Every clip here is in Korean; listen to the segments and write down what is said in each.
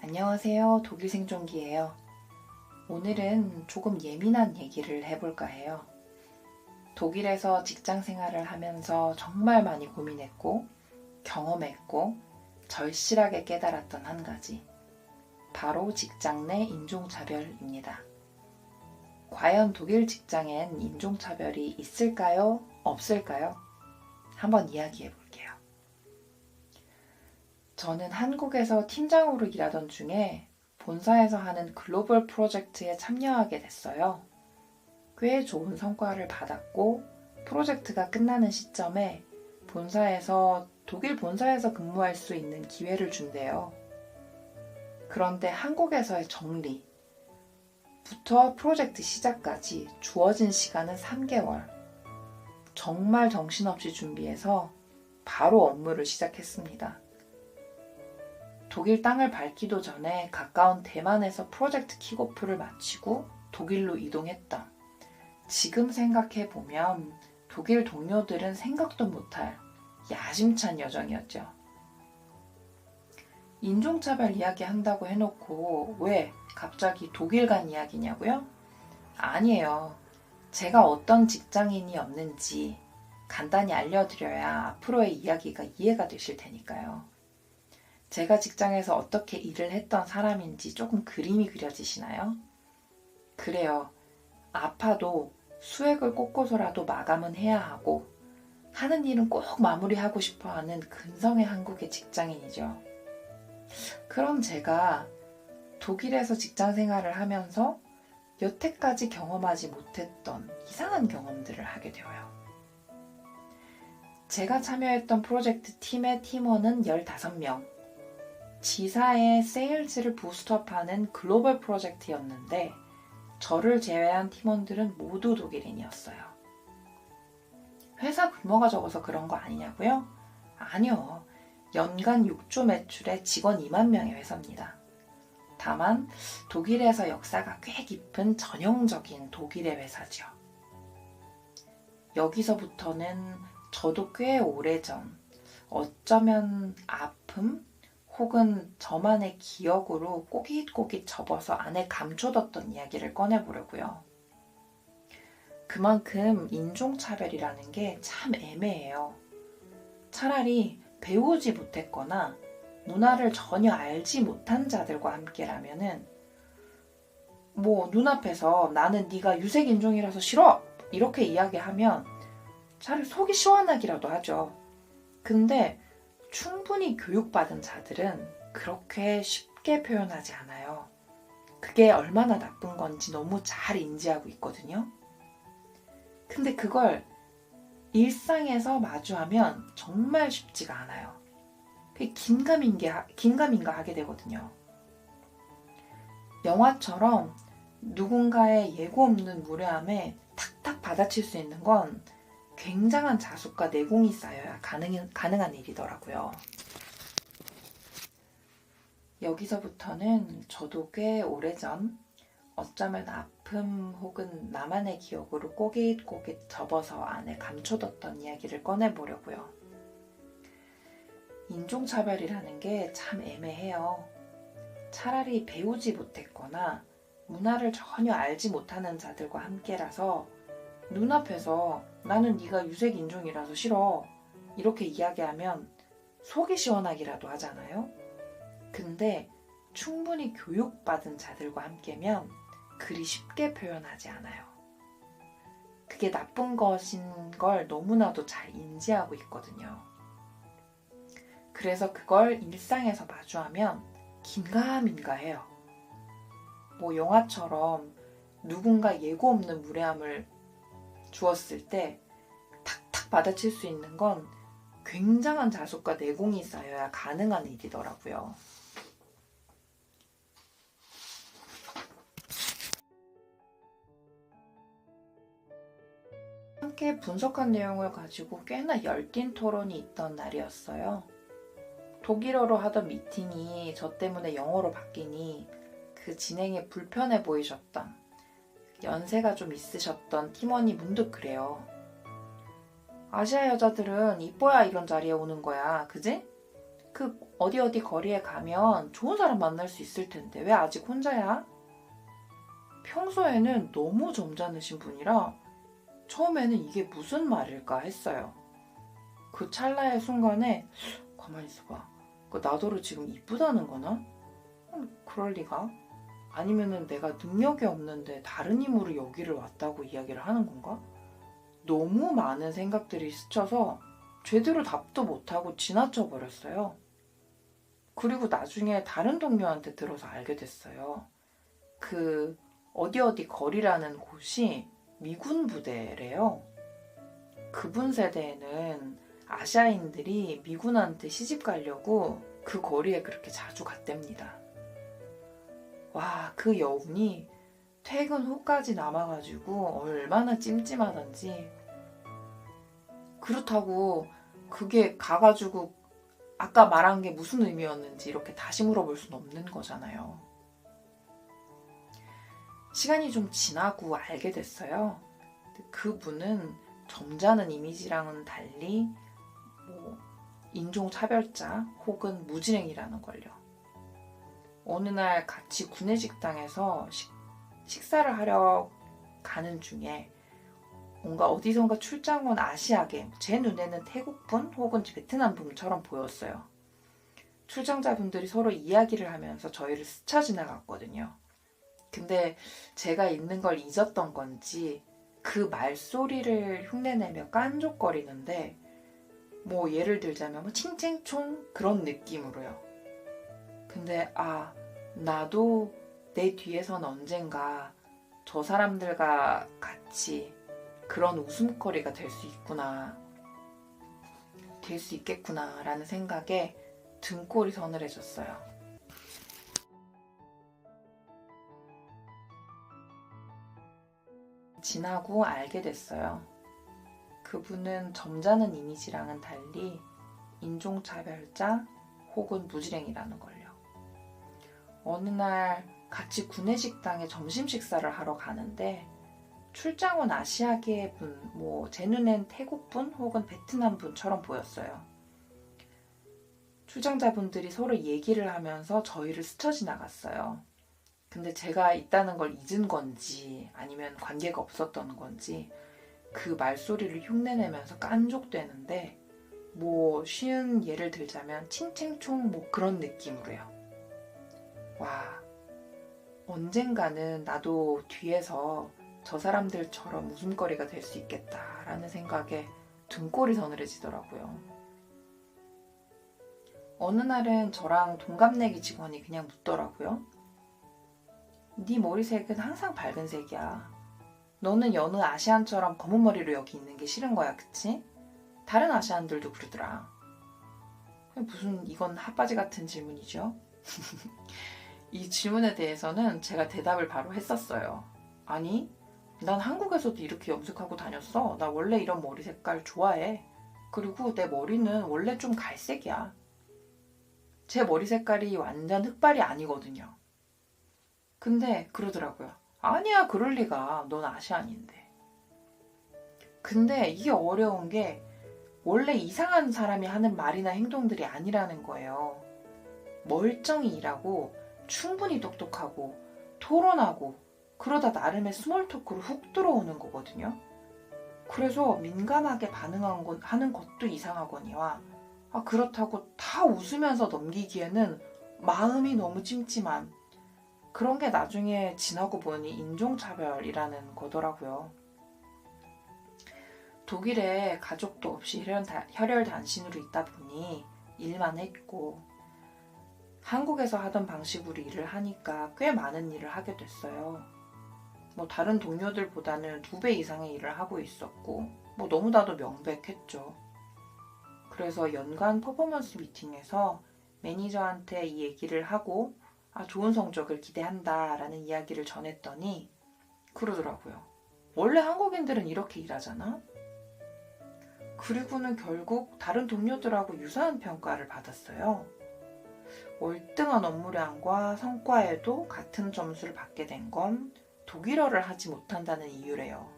안녕하세요. 독일 생존기예요. 오늘은 조금 예민한 얘기를 해볼까 해요. 독일에서 직장 생활을 하면서 정말 많이 고민했고, 경험했고, 절실하게 깨달았던 한 가지. 바로 직장 내 인종차별입니다. 과연 독일 직장엔 인종차별이 있을까요? 없을까요? 한번 이야기해 볼게요. 저는 한국에서 팀장으로 일하던 중에 본사에서 하는 글로벌 프로젝트에 참여하게 됐어요. 꽤 좋은 성과를 받았고 프로젝트가 끝나는 시점에 독일 본사에서 근무할 수 있는 기회를 준대요. 그런데 한국에서의 정리부터 프로젝트 시작까지 주어진 시간은 3개월. 정말 정신없이 준비해서 바로 업무를 시작했습니다. 독일 땅을 밟기도 전에 가까운 대만에서 프로젝트 킥오프를 마치고 독일로 이동했다. 지금 생각해보면 독일 동료들은 생각도 못할 야심찬 여정이었죠. 인종차별 이야기 한다고 해놓고 왜 갑자기 독일 간 이야기냐고요? 아니에요. 제가 어떤 직장인이었는지 간단히 알려드려야 앞으로의 이야기가 이해가 되실 테니까요. 제가 직장에서 어떻게 일을 했던 사람인지 조금 그림이 그려지시나요? 그래요. 아파도 수액을 꽂고서라도 마감은 해야 하고 하는 일은 꼭 마무리하고 싶어하는 근성의 한국의 직장인이죠. 그럼 제가 독일에서 직장 생활을 하면서 여태까지 경험하지 못했던 이상한 경험들을 하게 되어요. 제가 참여했던 프로젝트 팀의 팀원은 15명. 지사의 세일즈를 부스트업하는 글로벌 프로젝트였는데 저를 제외한 팀원들은 모두 독일인이었어요. 회사 규모가 적어서 그런 거 아니냐고요? 아니요. 연간 6조 매출의 직원 2만 명의 회사입니다. 다만 독일에서 역사가 꽤 깊은 전형적인 독일의 회사죠. 여기서부터는 저도 꽤 오래전 어쩌면 아픔 혹은 저만의 기억으로 꼬깃꼬깃 접어서 안에 감춰뒀던 이야기를 꺼내보려고요. 그만큼 인종차별이라는 게 참 애매해요. 차라리 배우지 못했거나 문화를 전혀 알지 못한 자들과 함께라면은 눈앞에서 나는 네가 유색인종이라서 싫어! 이렇게 이야기하면 차라리 속이 시원하기라도 하죠. 근데 충분히 교육받은 자들은 그렇게 쉽게 표현하지 않아요. 그게 얼마나 나쁜 건지 너무 잘 인지하고 있거든요. 근데 그걸 일상에서 마주하면 정말 쉽지가 않아요. 그게 긴가민가 하게 되거든요. 영화처럼 누군가의 예고 없는 무례함에 탁탁 받아칠 수 있는 건 굉장한 자숙과 내공이 쌓여야 가능한 일이더라고요. 여기서부터는 저도 꽤 오래전 어쩌면 아픔 혹은 나만의 기억으로 꼬깃꼬깃 접어서 안에 감춰뒀던 이야기를 꺼내보려고요. 인종차별이라는 게 참 애매해요. 차라리 배우지 못했거나 문화를 전혀 알지 못하는 자들과 함께라서 눈앞에서 나는 네가 유색인종이라서 싫어 이렇게 이야기하면 속이 시원하기라도 하잖아요. 근데 충분히 교육받은 자들과 함께면 그리 쉽게 표현하지 않아요. 그게 나쁜 것인 걸 너무나도 잘 인지하고 있거든요. 그래서 그걸 일상에서 마주하면 긴가민가해요. 영화처럼 누군가 예고 없는 무례함을 주었을 때 탁탁 받아칠 수 있는 건 굉장한 자숙과 내공이 쌓여야 가능한 일이더라고요. 함께 분석한 내용을 가지고 꽤나 열띤 토론이 있던 날이었어요. 독일어로 하던 미팅이 저 때문에 영어로 바뀌니 그 진행에 불편해 보이셨던 연세가 좀 있으셨던 팀원이 문득 그래요. 아시아 여자들은 이뻐야 이런 자리에 오는 거야, 그지? 그 어디 거리에 가면 좋은 사람 만날 수 있을 텐데 왜 아직 혼자야? 평소에는 너무 점잖으신 분이라 처음에는 이게 무슨 말일까 했어요. 그 찰나의 순간에 가만히 있어봐. 그 나더러 지금 이쁘다는 거나? 그럴 리가? 아니면은 내가 능력이 없는데 다른 힘으로 여기를 왔다고 이야기를 하는 건가? 너무 많은 생각들이 스쳐서 제대로 답도 못하고 지나쳐 버렸어요. 그리고 나중에 다른 동료한테 들어서 알게 됐어요. 그 어디 거리라는 곳이 미군 부대래요. 그분 세대에는 아시아인들이 미군한테 시집 가려고 그 거리에 그렇게 자주 갔답니다. 와, 그 여운이 퇴근 후까지 남아가지고 얼마나 찜찜하던지. 그렇다고 그게 가가지고 아까 말한 게 무슨 의미였는지 이렇게 다시 물어볼 수는 없는 거잖아요. 시간이 좀 지나고 알게 됐어요. 그분은 점잖은 이미지랑은 달리 인종차별자 혹은 무지랭이라는 걸요. 어느 날 같이 구내식당에서 식사를 하러 가는 중에 뭔가 어디선가 출장 온 아시아계, 제 눈에는 태국분 혹은 베트남 분처럼 보였어요. 출장자분들이 서로 이야기를 하면서 저희를 스쳐 지나갔거든요. 근데 제가 있는 걸 잊었던 건지 그 말소리를 흉내내며 깐족거리는데 예를 들자면 칭칭총 그런 느낌으로요. 근데 나도 내 뒤에선 언젠가 저 사람들과 같이 그런 웃음거리가 될 수 있겠구나 라는 생각에 등골이 서늘해졌어요. 지나고 알게 됐어요. 그분은 점잖은 이미지랑은 달리 인종차별자 혹은 무지랭이라는 걸요. 어느 날 같이 구내식당에 점심 식사를 하러 가는데 출장 온 아시아계 분, 제 눈엔 태국분 혹은 베트남 분처럼 보였어요. 출장자분들이 서로 얘기를 하면서 저희를 스쳐 지나갔어요. 근데 제가 있다는 걸 잊은 건지 아니면 관계가 없었던 건지 그 말소리를 흉내내면서 깐족대는데 쉬운 예를 들자면 칭칭총 그런 느낌으로요. 와, 언젠가는 나도 뒤에서 저 사람들처럼 웃음거리가 될 수 있겠다라는 생각에 등골이 서늘해지더라고요. 어느 날은 저랑 동갑내기 직원이 그냥 묻더라고요. 네 머리색은 항상 밝은 색이야. 너는 여느 아시안처럼 검은 머리로 여기 있는 게 싫은 거야, 그치? 다른 아시안들도 그러더라. 무슨 이건 핫바지 같은 질문이죠? 이 질문에 대해서는 제가 대답을 바로 했었어요. 아니, 난 한국에서도 이렇게 염색하고 다녔어. 나 원래 이런 머리 색깔 좋아해. 그리고 내 머리는 원래 좀 갈색이야. 제 머리 색깔이 완전 흑발이 아니거든요. 근데 그러더라고요. 아니야, 그럴 리가. 넌 아시안인데. 근데 이게 어려운 게 원래 이상한 사람이 하는 말이나 행동들이 아니라는 거예요. 멀쩡히 일하고 충분히 똑똑하고 토론하고 그러다 나름의 스몰 토크로 훅 들어오는 거거든요. 그래서 민감하게 하는 것도 이상하거니와 그렇다고 다 웃으면서 넘기기에는 마음이 너무 찜찜한 그런 게 나중에 지나고 보니 인종차별이라는 거더라고요. 독일에 가족도 없이 혈혈단신으로 있다 보니 일만 했고 한국에서 하던 방식으로 일을 하니까 꽤 많은 일을 하게 됐어요. 다른 동료들보다는 2배 이상의 일을 하고 있었고 너무나도 명백했죠. 그래서 연간 퍼포먼스 미팅에서 매니저한테 이 얘기를 하고 좋은 성적을 기대한다 라는 이야기를 전했더니 그러더라고요. 원래 한국인들은 이렇게 일하잖아? 그리고는 결국 다른 동료들하고 유사한 평가를 받았어요. 월등한 업무량과 성과에도 같은 점수를 받게 된 건 독일어를 하지 못한다는 이유래요.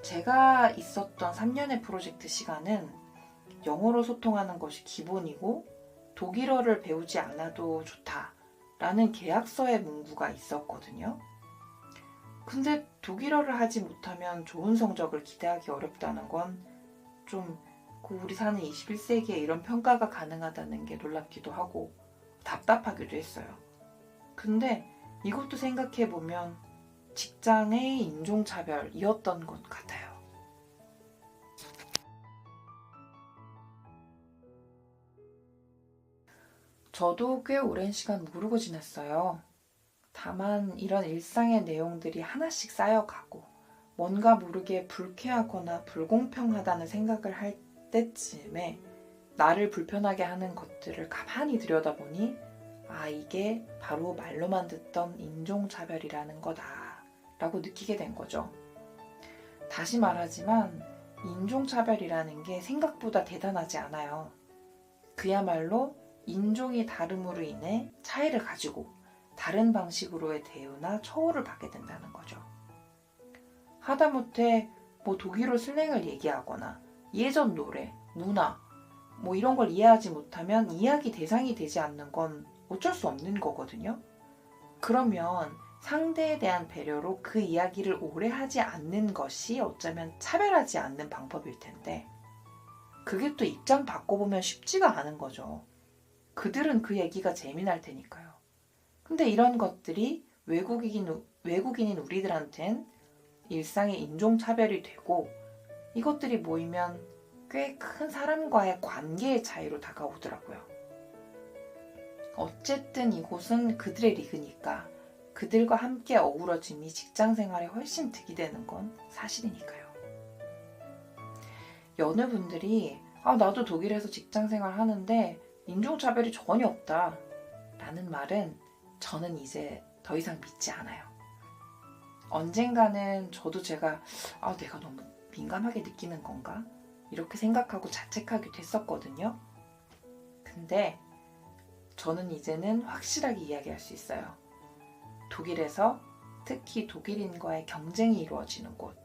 제가 있었던 3년의 프로젝트 시간은 영어로 소통하는 것이 기본이고 독일어를 배우지 않아도 좋다라는 계약서의 문구가 있었거든요. 근데 독일어를 하지 못하면 좋은 성적을 기대하기 어렵다는 건 좀 우리 사는 21세기에 이런 평가가 가능하다는 게 놀랍기도 하고 답답하기도 했어요. 근데 이것도 생각해보면 직장의 인종차별이었던 것 같아요. 저도 꽤 오랜 시간 모르고 지냈어요. 다만 이런 일상의 내용들이 하나씩 쌓여가고 뭔가 모르게 불쾌하거나 불공평하다는 생각을 할 때쯤에 나를 불편하게 하는 것들을 가만히 들여다보니 이게 바로 말로만 듣던 인종차별이라는 거다라고 느끼게 된 거죠. 다시 말하지만 인종차별이라는 게 생각보다 대단하지 않아요. 그야말로 인종이 다름으로 인해 차이를 가지고 다른 방식으로의 대우나 처우를 받게 된다는 거죠. 하다못해 독일어 슬랭을 얘기하거나 예전 노래, 문화 이런 걸 이해하지 못하면 이야기 대상이 되지 않는 건 어쩔 수 없는 거거든요. 그러면 상대에 대한 배려로 그 이야기를 오래 하지 않는 것이 어쩌면 차별하지 않는 방법일 텐데 그게 또 입장 바꿔보면 쉽지가 않은 거죠. 그들은 그 얘기가 재미날 테니까요. 근데 이런 것들이 외국인인 우리들한텐 일상의 인종차별이 되고 이것들이 모이면 꽤 큰 사람과의 관계의 차이로 다가오더라고요. 어쨌든 이곳은 그들의 리그니까 그들과 함께 어우러짐이 직장생활에 훨씬 득이 되는 건 사실이니까요. 여느 분들이 나도 독일에서 직장생활 하는데 인종차별이 전혀 없다 라는 말은 저는 이제 더 이상 믿지 않아요. 언젠가는 저도 제가 내가 너무 민감하게 느끼는 건가? 이렇게 생각하고 자책하기도 했었거든요. 근데 저는 이제는 확실하게 이야기할 수 있어요. 독일에서 특히 독일인과의 경쟁이 이루어지는 곳,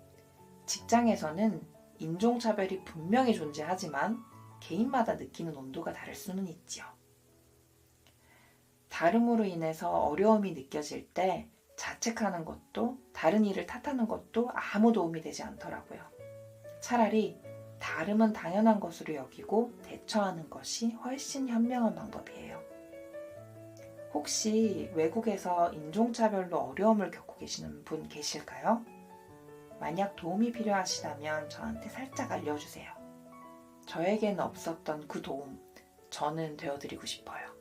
직장에서는 인종차별이 분명히 존재하지만 개인마다 느끼는 온도가 다를 수는 있지요. 다름으로 인해서 어려움이 느껴질 때 자책하는 것도 다른 일을 탓하는 것도 아무 도움이 되지 않더라고요. 차라리 다름은 당연한 것으로 여기고 대처하는 것이 훨씬 현명한 방법이에요. 혹시 외국에서 인종차별로 어려움을 겪고 계시는 분 계실까요? 만약 도움이 필요하시다면 저한테 살짝 알려주세요. 저에게는 없었던 그 도움, 저는 되어드리고 싶어요.